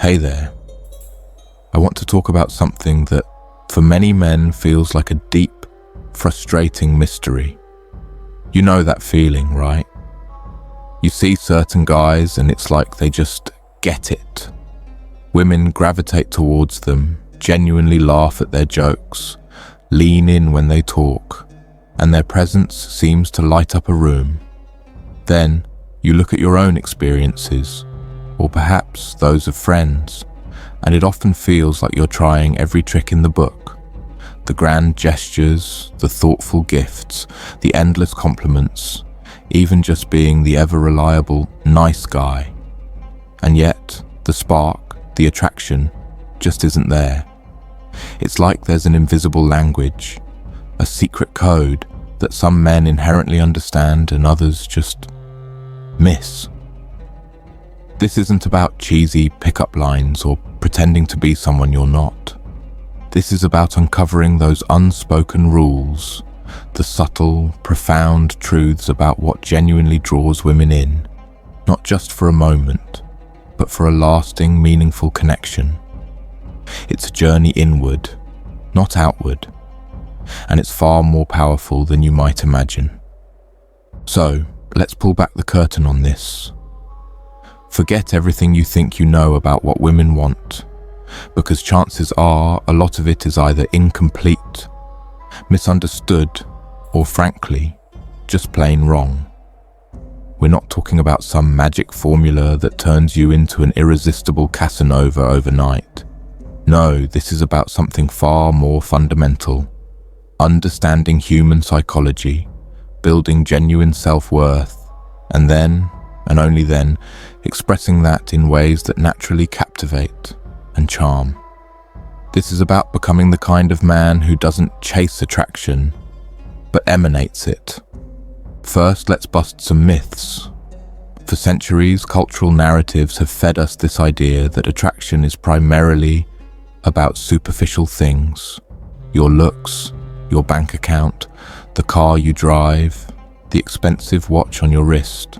Hey there. I want to talk about something that, for many men, feels like a deep, frustrating mystery. You know that feeling, right? You see certain guys and it's like they just get it. Women gravitate towards them, genuinely laugh at their jokes, lean in when they talk, and their presence seems to light up a room. Then you look at your own experiences, or perhaps those of friends, and it often feels like you're trying every trick in the book. The grand gestures, the thoughtful gifts, the endless compliments, even just being the ever-reliable nice guy. And yet, the spark, the attraction, just isn't there. It's like there's an invisible language, a secret code that some men inherently understand and others just miss. This isn't about cheesy pickup lines or pretending to be someone you're not. This is about uncovering those unspoken rules, the subtle, profound truths about what genuinely draws women in, not just for a moment, but for a lasting, meaningful connection. It's a journey inward, not outward, and it's far more powerful than you might imagine. So, let's pull back the curtain on this. Forget everything you think you know about what women want, because chances are a lot of it is either incomplete, misunderstood, or frankly, just plain wrong. We're not talking about some magic formula that turns you into an irresistible Casanova overnight. No, this is about something far more fundamental. Understanding human psychology, building genuine self-worth, and then, and only then, expressing that in ways that naturally captivate and charm. This is about becoming the kind of man who doesn't chase attraction, but emanates it. First, let's bust some myths. For centuries, cultural narratives have fed us this idea that attraction is primarily about superficial things: your looks, your bank account, the car you drive, the expensive watch on your wrist.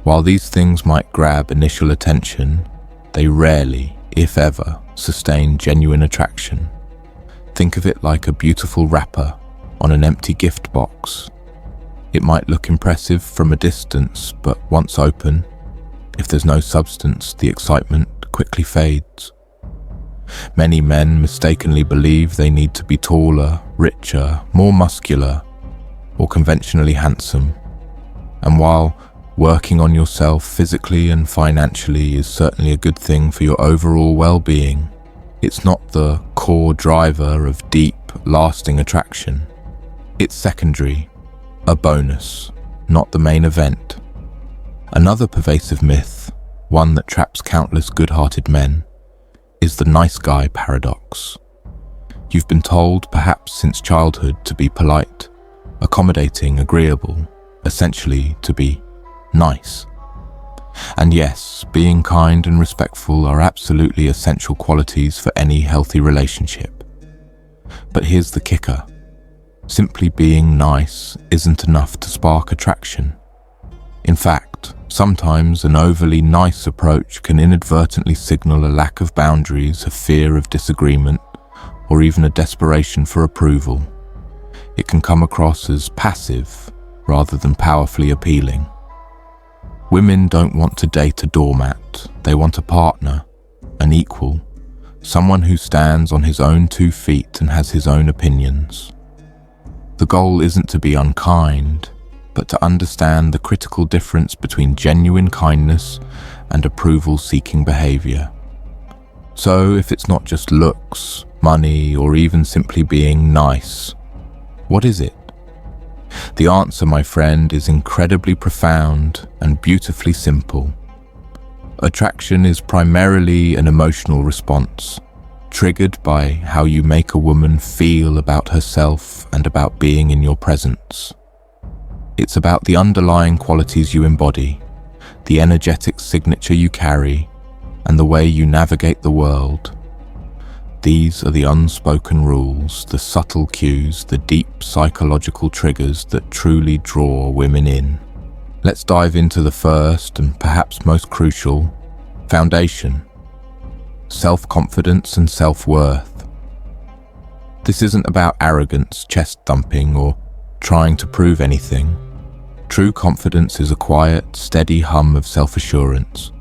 While these things might grab initial attention, they rarely, if ever, sustain genuine attraction. Think of it like a beautiful wrapper on an empty gift box. It might look impressive from a distance, but once open, if there's no substance, the excitement quickly fades. Many men mistakenly believe they need to be taller, richer, more muscular, or conventionally handsome. And while working on yourself physically and financially is certainly a good thing for your overall well-being, it's not the core driver of deep, lasting attraction. It's secondary, a bonus, not the main event. Another pervasive myth, one that traps countless good-hearted men, is the nice guy paradox. You've been told, perhaps since childhood, to be polite, accommodating, agreeable, essentially to be nice. And yes, being kind and respectful are absolutely essential qualities for any healthy relationship. But here's the kicker. Simply being nice isn't enough to spark attraction. In fact, sometimes an overly nice approach can inadvertently signal a lack of boundaries, a fear of disagreement, or even a desperation for approval. It can come across as passive rather than powerfully appealing. Women don't want to date a doormat. They want a partner, an equal, someone who stands on his own 2 feet and has his own opinions. The goal isn't to be unkind, but to understand the critical difference between genuine kindness and approval-seeking behavior. So if it's not just looks, money, or even simply being nice, what is it? The answer, my friend, is incredibly profound and beautifully simple. Attraction is primarily an emotional response, triggered by how you make a woman feel about herself and about being in your presence. It's about the underlying qualities you embody, the energetic signature you carry, and the way you navigate the world. These are the unspoken rules, the subtle cues, the deep psychological triggers that truly draw women in. Let's dive into the first and perhaps most crucial, foundation, self-confidence and self-worth. This isn't about arrogance, chest-thumping, or trying to prove anything. True confidence is a quiet, steady hum of self-assurance.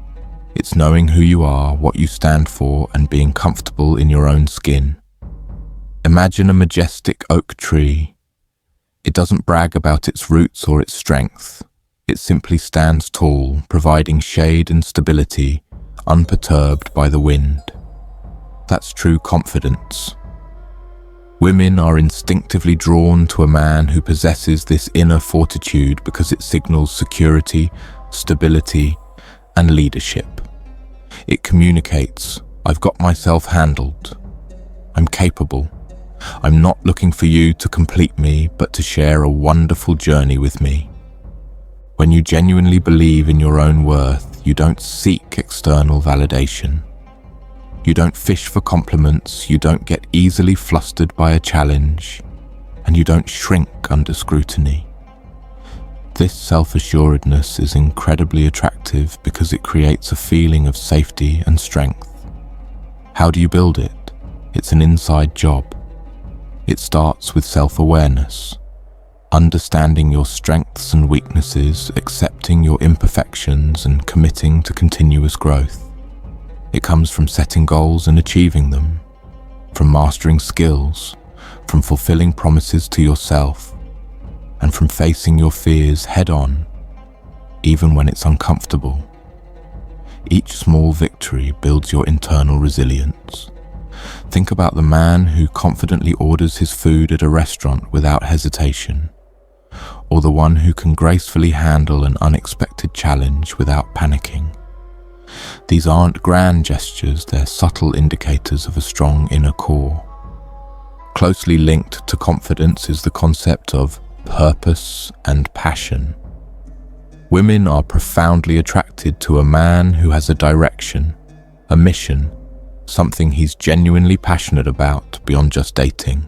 It's knowing who you are, what you stand for, and being comfortable in your own skin. Imagine a majestic oak tree. It doesn't brag about its roots or its strength. It simply stands tall, providing shade and stability, unperturbed by the wind. That's true confidence. Women are instinctively drawn to a man who possesses this inner fortitude because it signals security, stability, and leadership. It communicates, I've got myself handled. I'm capable. I'm not looking for you to complete me, but to share a wonderful journey with me. When you genuinely believe in your own worth, you don't seek external validation. You don't fish for compliments, you don't get easily flustered by a challenge, and you don't shrink under scrutiny. This self-assuredness is incredibly attractive because it creates a feeling of safety and strength. How do you build it? It's an inside job. It starts with self-awareness, understanding your strengths and weaknesses, accepting your imperfections, and committing to continuous growth. It comes from setting goals and achieving them, from mastering skills, from fulfilling promises to yourself, and from facing your fears head-on, even when it's uncomfortable. Each small victory builds your internal resilience. Think about the man who confidently orders his food at a restaurant without hesitation, or the one who can gracefully handle an unexpected challenge without panicking. These aren't grand gestures, they're subtle indicators of a strong inner core. Closely linked to confidence is the concept of purpose and passion. Women are profoundly attracted to a man who has a direction, a mission, something he's genuinely passionate about beyond just dating.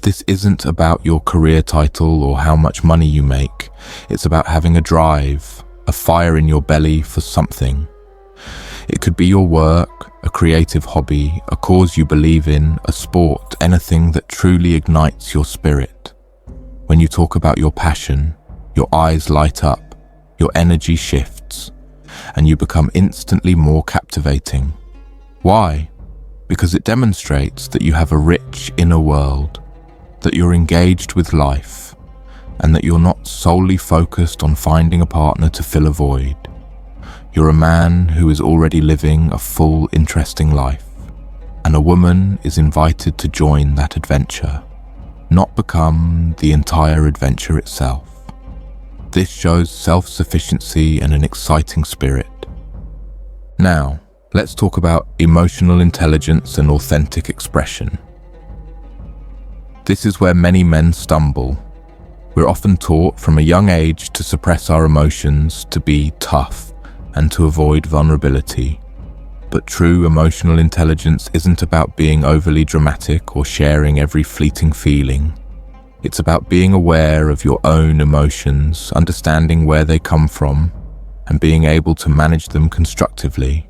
This isn't about your career title or how much money you make. It's about having a drive, a fire in your belly for something. It could be your work, a creative hobby, a cause you believe in, a sport, anything that truly ignites your spirit. When you talk about your passion, your eyes light up, your energy shifts, and you become instantly more captivating. Why? Because it demonstrates that you have a rich inner world, that you're engaged with life, and that you're not solely focused on finding a partner to fill a void. You're a man who is already living a full, interesting life, and a woman is invited to join that adventure, not become the entire adventure itself. This shows self-sufficiency and an exciting spirit. Now, let's talk about emotional intelligence and authentic expression. This is where many men stumble. We're often taught from a young age to suppress our emotions, to be tough, and to avoid vulnerability. But true emotional intelligence isn't about being overly dramatic or sharing every fleeting feeling. It's about being aware of your own emotions, understanding where they come from, and being able to manage them constructively.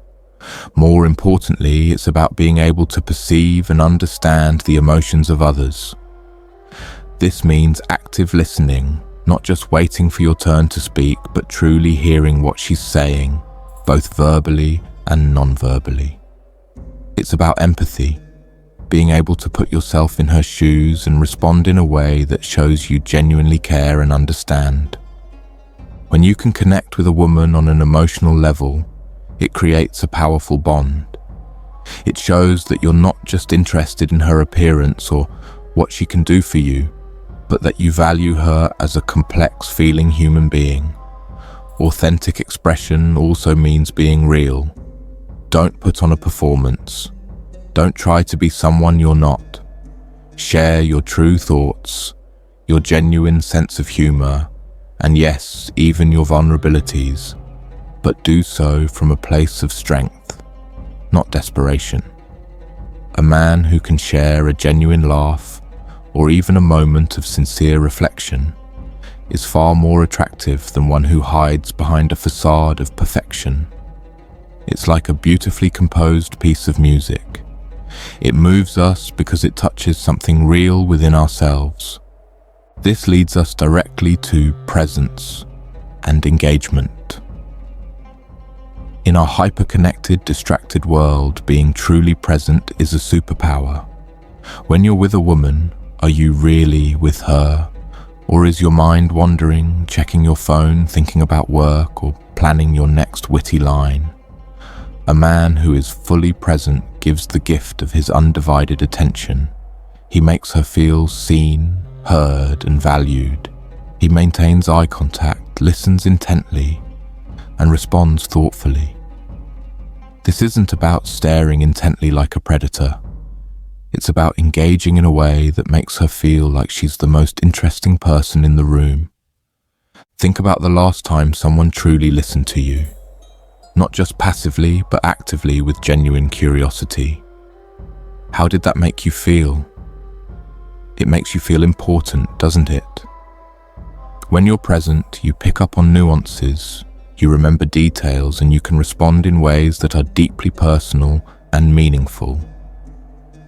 More importantly, it's about being able to perceive and understand the emotions of others. This means active listening, not just waiting for your turn to speak, but truly hearing what she's saying, both verbally and non-verbally. It's about empathy, being able to put yourself in her shoes and respond in a way that shows you genuinely care and understand. When you can connect with a woman on an emotional level, it creates a powerful bond. It shows that you're not just interested in her appearance or what she can do for you, but that you value her as a complex feeling human being. Authentic expression also means being real. Don't put on a performance. Don't try to be someone you're not. Share your true thoughts, your genuine sense of humor, and yes, even your vulnerabilities, but do so from a place of strength, not desperation. A man who can share a genuine laugh, or even a moment of sincere reflection, is far more attractive than one who hides behind a facade of perfection. It's like a beautifully composed piece of music. It moves us because it touches something real within ourselves. This leads us directly to presence and engagement. In our hyper-connected, distracted world, being truly present is a superpower. When you're with a woman, are you really with her? Or is your mind wandering, checking your phone, thinking about work, or planning your next witty line? A man who is fully present gives the gift of his undivided attention. He makes her feel seen, heard, and valued. He maintains eye contact, listens intently, and responds thoughtfully. This isn't about staring intently like a predator. It's about engaging in a way that makes her feel like she's the most interesting person in the room. Think about the last time someone truly listened to you. Not just passively, but actively with genuine curiosity. How did that make you feel? It makes you feel important, doesn't it? When you're present, you pick up on nuances, you remember details, and you can respond in ways that are deeply personal and meaningful.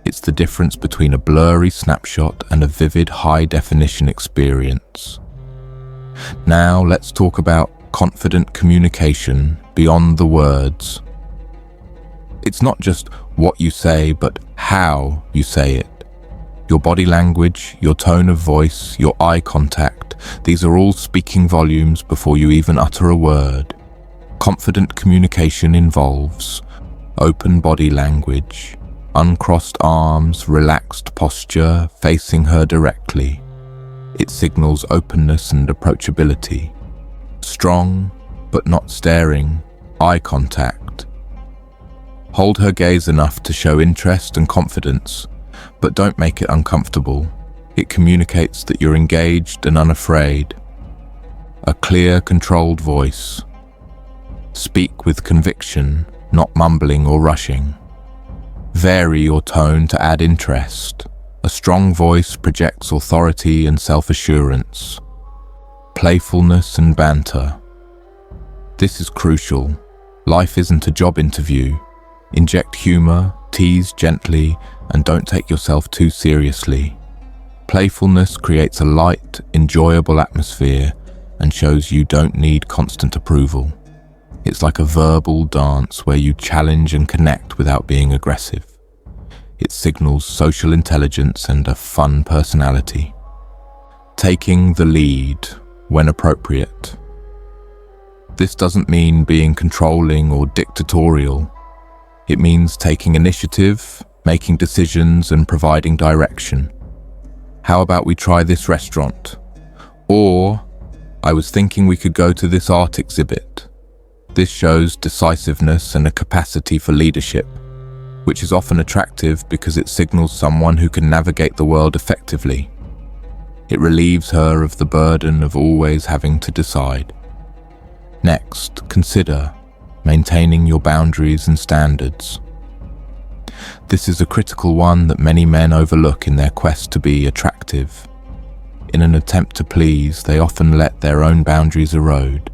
It's the difference between a blurry snapshot and a vivid, high-definition experience. Now let's talk about confident communication beyond the words. It's not just what you say, but how you say it. Your body language, your tone of voice, your eye contact, these are all speaking volumes before you even utter a word. Confident communication involves open body language, uncrossed arms, relaxed posture, facing her directly. It signals openness and approachability. Strong, but not staring, eye contact. Hold her gaze enough to show interest and confidence, but don't make it uncomfortable. It communicates that you're engaged and unafraid. A clear, controlled voice. Speak with conviction, not mumbling or rushing. Vary your tone to add interest. A strong voice projects authority and self-assurance. Playfulness and banter. This is crucial. Life isn't a job interview. Inject humor, tease gently, and don't take yourself too seriously. Playfulness creates a light, enjoyable atmosphere and shows you don't need constant approval. It's like a verbal dance where you challenge and connect without being aggressive. It signals social intelligence and a fun personality. Taking the lead when appropriate. This doesn't mean being controlling or dictatorial. It means taking initiative, making decisions, and providing direction. How about we try this restaurant? Or, I was thinking we could go to this art exhibit. This shows decisiveness and a capacity for leadership, which is often attractive because it signals someone who can navigate the world effectively. It relieves her of the burden of always having to decide. Next, consider maintaining your boundaries and standards. This is a critical one that many men overlook in their quest to be attractive. In an attempt to please, they often let their own boundaries erode,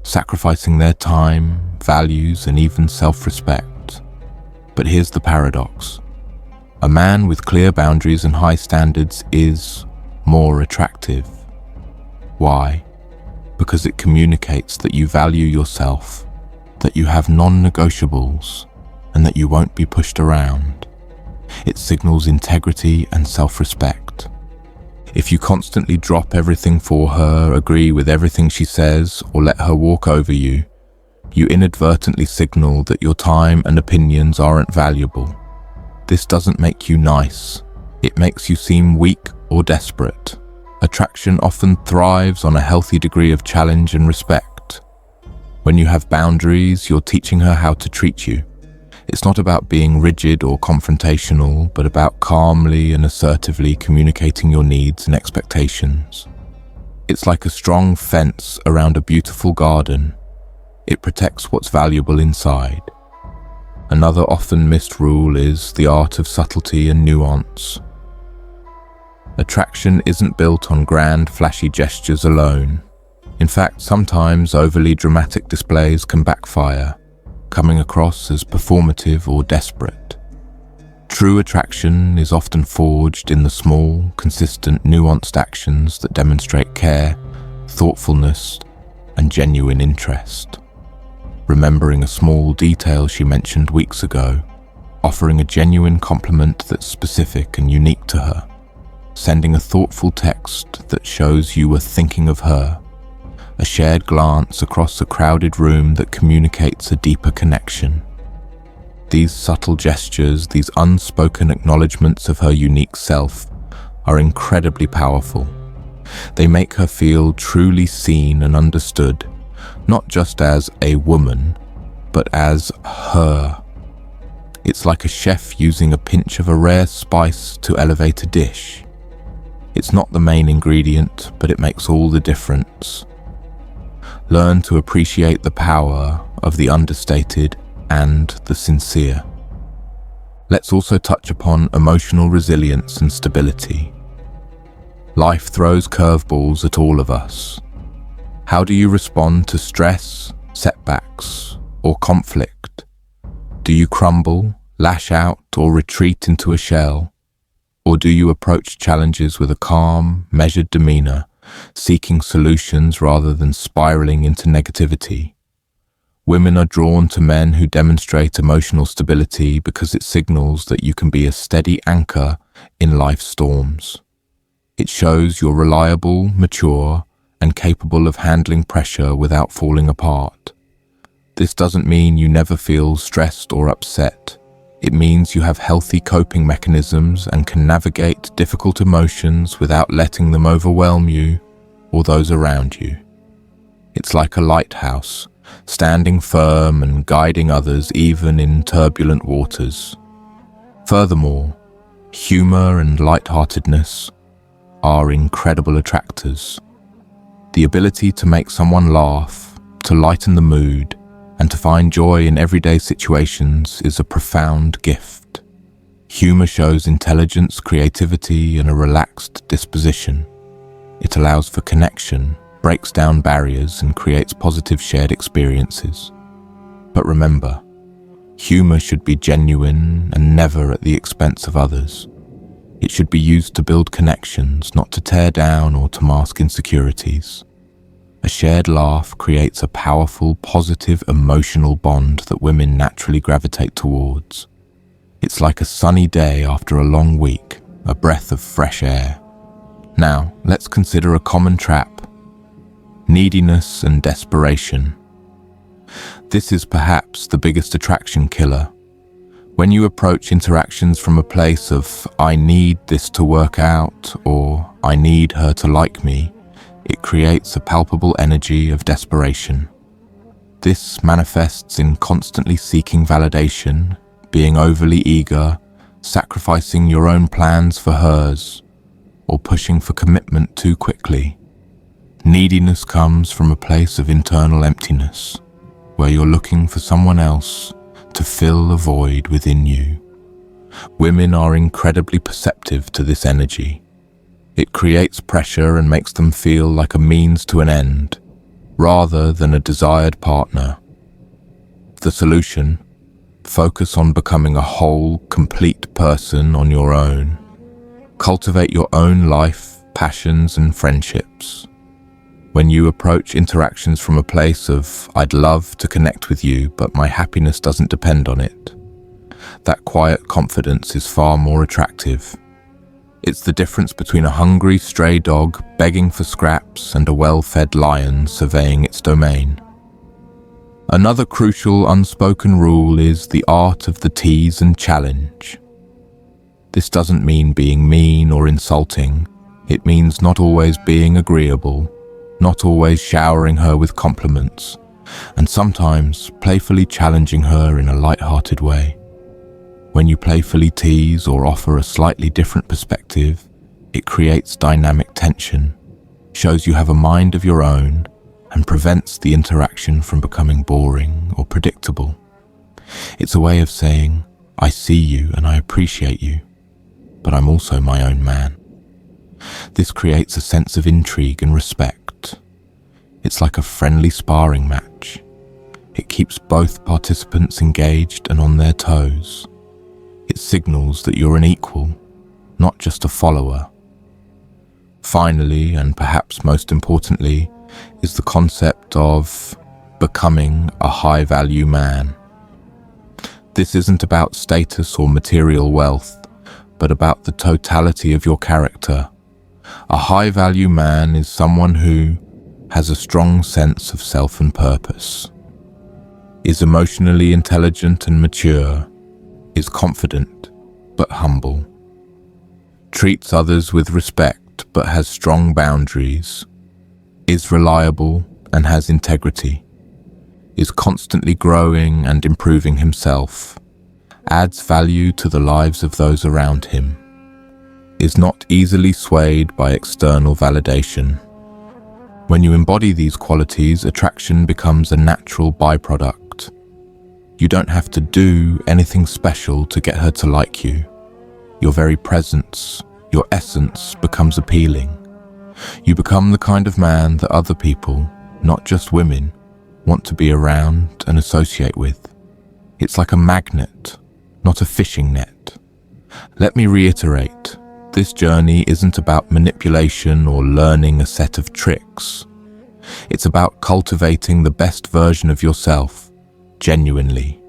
sacrificing their time, values, and even self-respect. But here's the paradox. A man with clear boundaries and high standards is more attractive. Why? Because it communicates that you value yourself, that you have non-negotiables, and that you won't be pushed around. It signals integrity and self-respect. If you constantly drop everything for her, agree with everything she says, or let her walk over you, you inadvertently signal that your time and opinions aren't valuable. This doesn't make you nice. It makes you seem weak or desperate. Attraction often thrives on a healthy degree of challenge and respect. When you have boundaries, you're teaching her how to treat you. It's not about being rigid or confrontational, but about calmly and assertively communicating your needs and expectations. It's like a strong fence around a beautiful garden. It protects what's valuable inside. Another often missed rule is the art of subtlety and nuance. Attraction isn't built on grand, flashy gestures alone. In fact, sometimes overly dramatic displays can backfire. coming across as performative or desperate. True attraction is often forged in the small, consistent, nuanced actions that demonstrate care, thoughtfulness, and genuine interest. Remembering a small detail she mentioned weeks ago, offering a genuine compliment that's specific and unique to her, sending a thoughtful text that shows you were thinking of her, a shared glance across a crowded room that communicates a deeper connection. These subtle gestures, these unspoken acknowledgements of her unique self, are incredibly powerful. They make her feel truly seen and understood, not just as a woman, but as her. It's like a chef using a pinch of a rare spice to elevate a dish. It's not the main ingredient, but it makes all the difference. Learn to appreciate the power of the understated and the sincere. Let's also touch upon emotional resilience and stability. Life throws curveballs at all of us. How do you respond to stress, setbacks, or conflict? Do you crumble, lash out, or retreat into a shell? Or do you approach challenges with a calm, measured demeanor, seeking solutions rather than spiraling into negativity? Women are drawn to men who demonstrate emotional stability because it signals that you can be a steady anchor in life's storms. It shows you're reliable, mature, and capable of handling pressure without falling apart. This doesn't mean you never feel stressed or upset. It means you have healthy coping mechanisms and can navigate difficult emotions without letting them overwhelm you or those around you. It's like a lighthouse, standing firm and guiding others even in turbulent waters. Furthermore, humor and lightheartedness are incredible attractors. The ability to make someone laugh, to lighten the mood, and to find joy in everyday situations is a profound gift. Humor shows intelligence, creativity, and a relaxed disposition. It allows for connection, breaks down barriers, and creates positive shared experiences. But remember, humor should be genuine and never at the expense of others. It should be used to build connections, not to tear down or to mask insecurities. A shared laugh creates a powerful, positive, emotional bond that women naturally gravitate towards. It's like a sunny day after a long week, a breath of fresh air. Now, let's consider a common trap: neediness and desperation. This is perhaps the biggest attraction killer. When you approach interactions from a place of, I need this to work out, or I need her to like me, it creates a palpable energy of desperation. This manifests in constantly seeking validation, being overly eager, sacrificing your own plans for hers, or pushing for commitment too quickly. Neediness comes from a place of internal emptiness, where you're looking for someone else to fill a void within you. Women are incredibly perceptive to this energy. It creates pressure and makes them feel like a means to an end, rather than a desired partner. The solution: focus on becoming a whole, complete person on your own. Cultivate your own life, passions, and friendships. When you approach interactions from a place of, I'd love to connect with you, but my happiness doesn't depend on it, that quiet confidence is far more attractive. It's the difference between a hungry stray dog begging for scraps and a well-fed lion surveying its domain. Another crucial unspoken rule is the art of the tease and challenge. This doesn't mean being mean or insulting. It means not always being agreeable, not always showering her with compliments, and sometimes playfully challenging her in a light-hearted way. When you playfully tease or offer a slightly different perspective, it creates dynamic tension, shows you have a mind of your own, and prevents the interaction from becoming boring or predictable. It's a way of saying, I see you and I appreciate you, but I'm also my own man. This creates a sense of intrigue and respect. It's like a friendly sparring match. It keeps both participants engaged and on their toes. It signals that you're an equal, not just a follower. Finally, and perhaps most importantly, is the concept of becoming a high-value man. This isn't about status or material wealth, but about the totality of your character. A high-value man is someone who has a strong sense of self and purpose, is emotionally intelligent and mature, is confident but humble, treats others with respect but has strong boundaries, is reliable and has integrity, is constantly growing and improving himself, adds value to the lives of those around him, is not easily swayed by external validation. When you embody these qualities, attraction becomes a natural byproduct. You don't have to do anything special to get her to like you. Your very presence, your essence becomes appealing. You become the kind of man that other people, not just women, want to be around and associate with. It's like a magnet, not a fishing net. Let me reiterate, this journey isn't about manipulation or learning a set of tricks. It's about cultivating the best version of yourself, genuinely.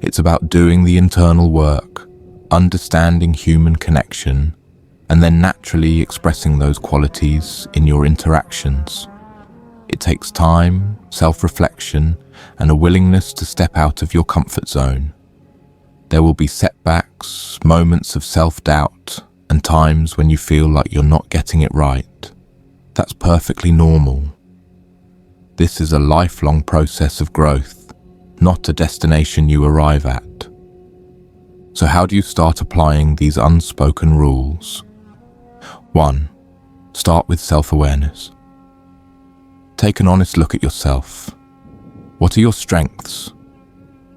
It's about doing the internal work, understanding human connection, and then naturally expressing those qualities in your interactions. It takes time, self-reflection, and a willingness to step out of your comfort zone. There will be setbacks, moments of self-doubt, and times when you feel like you're not getting it right. That's perfectly normal. This is a lifelong process of growth, not a destination you arrive at. So how do you start applying these unspoken rules? 1. Start with self-awareness. Take an honest look at yourself. What are your strengths?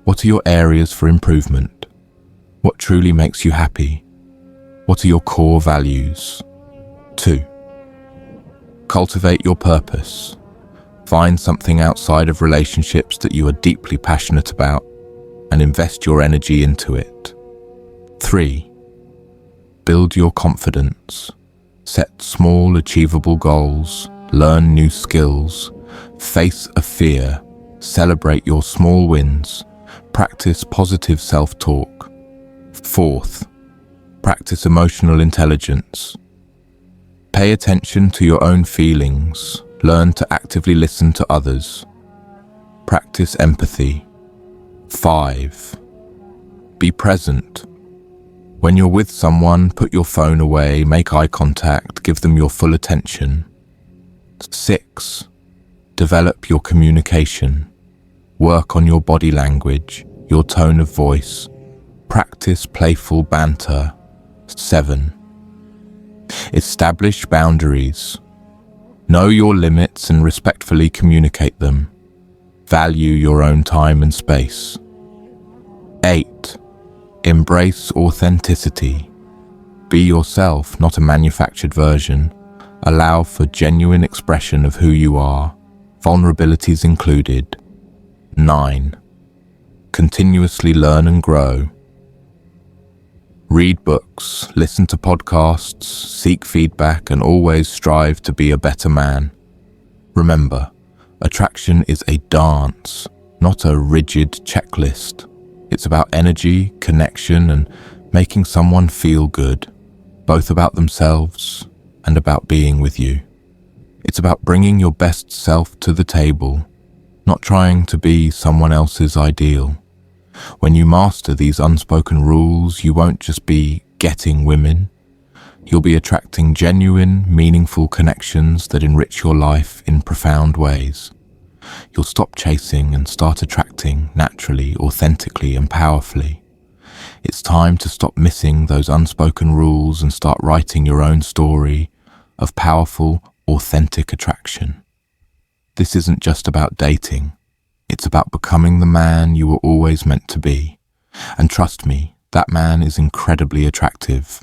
What are your areas for improvement? What truly makes you happy? What are your core values? 2. Cultivate your purpose. Find something outside of relationships that you are deeply passionate about and invest your energy into it. 3. Build your confidence. Set small, achievable goals. Learn new skills. Face a fear. Celebrate your small wins. Practice positive self-talk. 4th, practice emotional intelligence. Pay attention to your own feelings. Learn to actively listen to others. Practice empathy. 5, be present. When you're with someone, put your phone away, make eye contact, give them your full attention. 6, develop your communication. Work on your body language, your tone of voice. Practice playful banter. 7, establish boundaries. Know your limits and respectfully communicate them. Value your own time and space. 8, embrace authenticity. Be yourself, not a manufactured version. Allow for genuine expression of who you are, vulnerabilities included. 9, continuously learn and grow. Read books, listen to podcasts, seek feedback, and always strive to be a better man. Remember, attraction is a dance, not a rigid checklist. It's about energy, connection, and making someone feel good, both about themselves and about being with you. It's about bringing your best self to the table, not trying to be someone else's ideal. When you master these unspoken rules, you won't just be getting women. You'll be attracting genuine, meaningful connections that enrich your life in profound ways. You'll stop chasing and start attracting naturally, authentically, and powerfully. It's time to stop missing those unspoken rules and start writing your own story of powerful, authentic attraction. This isn't just about dating. It's about becoming the man you were always meant to be. And trust me, that man is incredibly attractive.